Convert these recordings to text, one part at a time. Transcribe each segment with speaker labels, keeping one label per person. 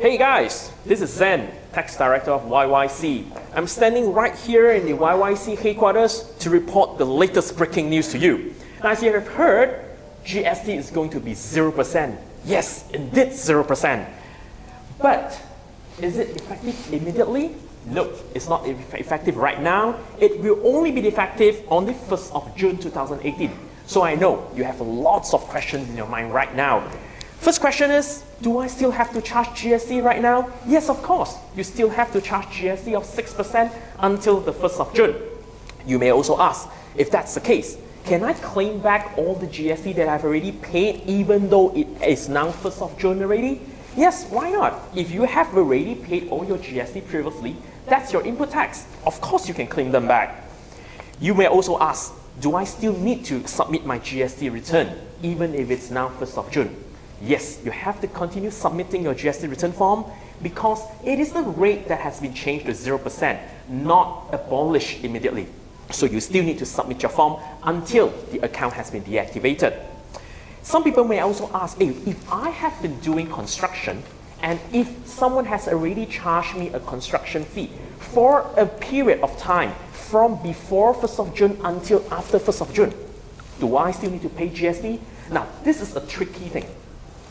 Speaker 1: Hey guys, this is Zen, Tax Director of YYC. I'm standing right here in the YYC headquarters to report the latest breaking news to you. Now, as you have heard, GST is going to be 0%. Yes, indeed 0%. But is it effective immediately? No, it's not effective right now. It will only be effective on the 1st of June 2018. So I know you have lots of questions in your mind right now. First question is, do I still have to charge GST right now? Yes, of course. You still have to charge GST of 6% until the 1st of June. You may also ask, if that's the case, can I claim back all the GST that I've already paid even though it is now 1st of June already? Yes, why not? If you have already paid all your GST previously, that's your input tax. Of course you can claim them back. You may also ask, do I still need to submit my GST return even if it's now 1st of June? Yes, you have to continue submitting your GST return form because it is the rate that has been changed to 0%, not abolished immediately. So you still need to submit your form until the account has been deactivated. Some people may also ask, hey, if I have been doing construction and if someone has already charged me a construction fee for a period of time from before 1st of June until after 1st of June, do I still need to pay GST? Now, this is a tricky thing.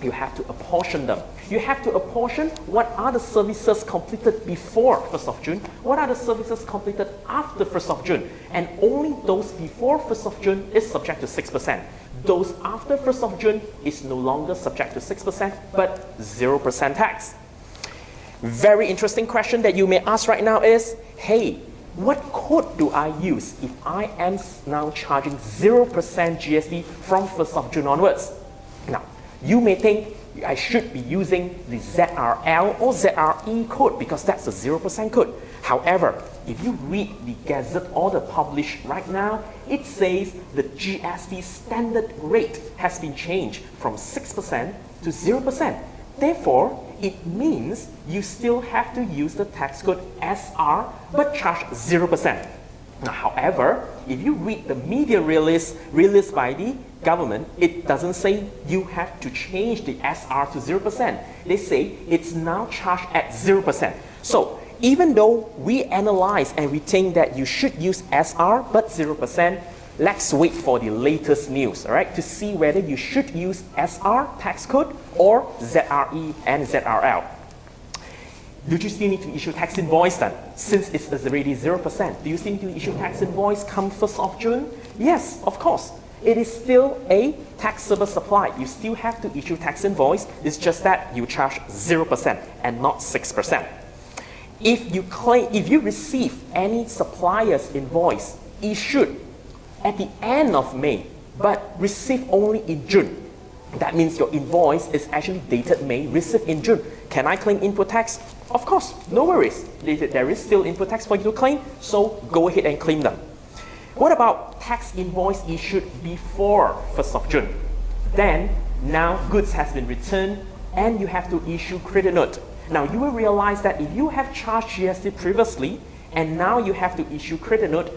Speaker 1: You have to apportion them. You have to apportion what are the services completed before 1st of June, what are the services completed after 1st of June, and only those before 1st of June is subject to 6%. Those after 1st of June is no longer subject to 6%, but 0% tax. Very interesting question that you may ask right now is, hey, what code do I use if I am now charging 0% GST from 1st of June onwards? Now, you may think I should be using the ZRL or ZRE code because that's a 0% code. However, if you read the Gazette order published right now, it says the GST standard rate has been changed from 6% to 0%. Therefore, it means you still have to use the tax code SR but charge 0%. Now, however, if you read the media release by the government, it doesn't say you have to change the SR to 0%. They say it's now charged at 0%. So even though we analyze and we think that you should use SR but 0%, let's wait for the latest news, all right, to see whether you should use SR tax code or ZRE and ZRL. Do you still need to issue tax invoice then? Since it's already 0%, do you still need to issue tax invoice come 1st of June? Yes, of course. It is still a taxable supply. You still have to issue tax invoice. It's just that you charge 0% and not 6%. If you receive any supplier's invoice issued at the end of May, but received only in June, that means your invoice is actually dated May, received in June. Can I claim input tax? Of course, no worries. There is still input tax for you to claim, so go ahead and claim them. What about tax invoice issued before 1st of June? Then, now goods has been returned and you have to issue credit note. Now, you will realize that if you have charged GST previously and now you have to issue credit note,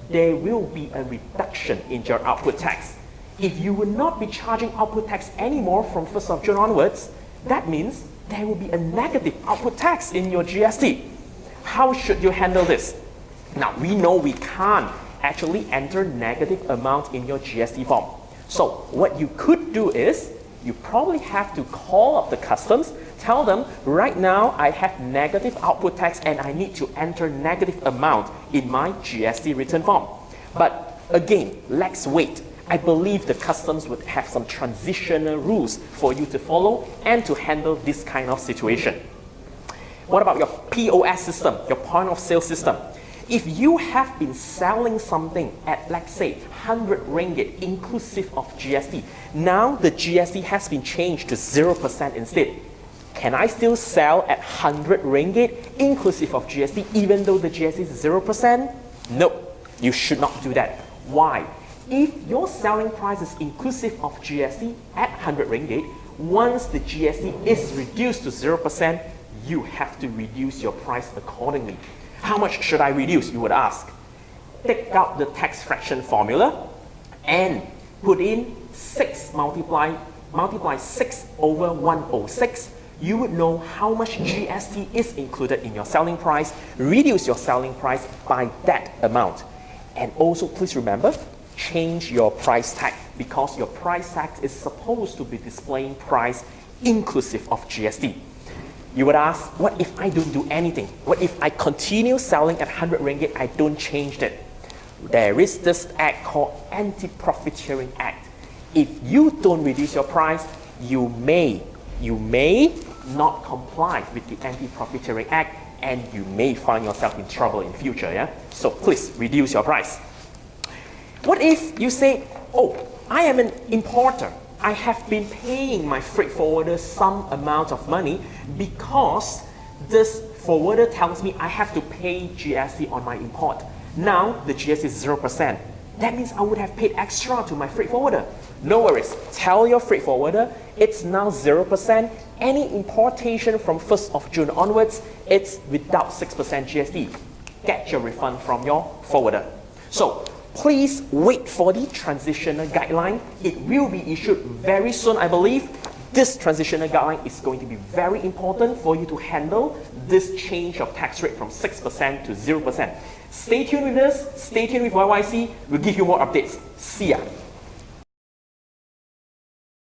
Speaker 1: there will be a reduction in your output tax. If you will not be charging output tax anymore from 1st of June onwards, that means there will be a negative output tax in your GST. How should you handle this? Now, we know we can't actually enter negative amount in your GST form. So what you could do is, you probably have to call up the customs, tell them, right now I have negative output tax and I need to enter negative amount in my GST return form. But again, let's wait. I believe the customs would have some transitional rules for you to follow and to handle this kind of situation. What about your POS system, your point of sale system? If you have been selling something at, let's say, 100 ringgit inclusive of GST, now the GST has been changed to 0% instead. Can I still sell at 100 ringgit inclusive of GST even though the GST is 0%? No, you should not do that. Why? If your selling price is inclusive of GST at 100 ringgit, once the GST is reduced to 0%, you have to reduce your price accordingly. How much should I reduce, you would ask? Take out the tax fraction formula and put in 6 multiply 6 over 106 you would know how much GST is included in your selling price, reduce your selling price by that amount. And also please remember, change your price tag, because your price tag is supposed to be displaying price inclusive of GST. You would ask, what if I don't do anything? What if I continue selling at 100 ringgit, I don't change it? There is this act called Anti-Profiteering Act. If you don't reduce your price, you may not comply with the Anti-Profiteering Act, and you may find yourself in trouble in future, yeah? So please reduce your price. What if you say, oh, I am an importer. I have been paying my freight forwarder some amount of money because this forwarder tells me I have to pay GST on my import. Now the GST is 0%. That means I would have paid extra to my freight forwarder. No worries. Tell your freight forwarder it's now 0%. Any importation from 1st of June onwards, it's without 6% GST. Get your refund from your forwarder. So please wait for the transitional guideline. It will be issued very soon, I believe. This transitional guideline is going to be very important for you to handle this change of tax rate from 6% to 0%. Stay tuned with us. Stay tuned with YYC. We'll give you more updates. See ya.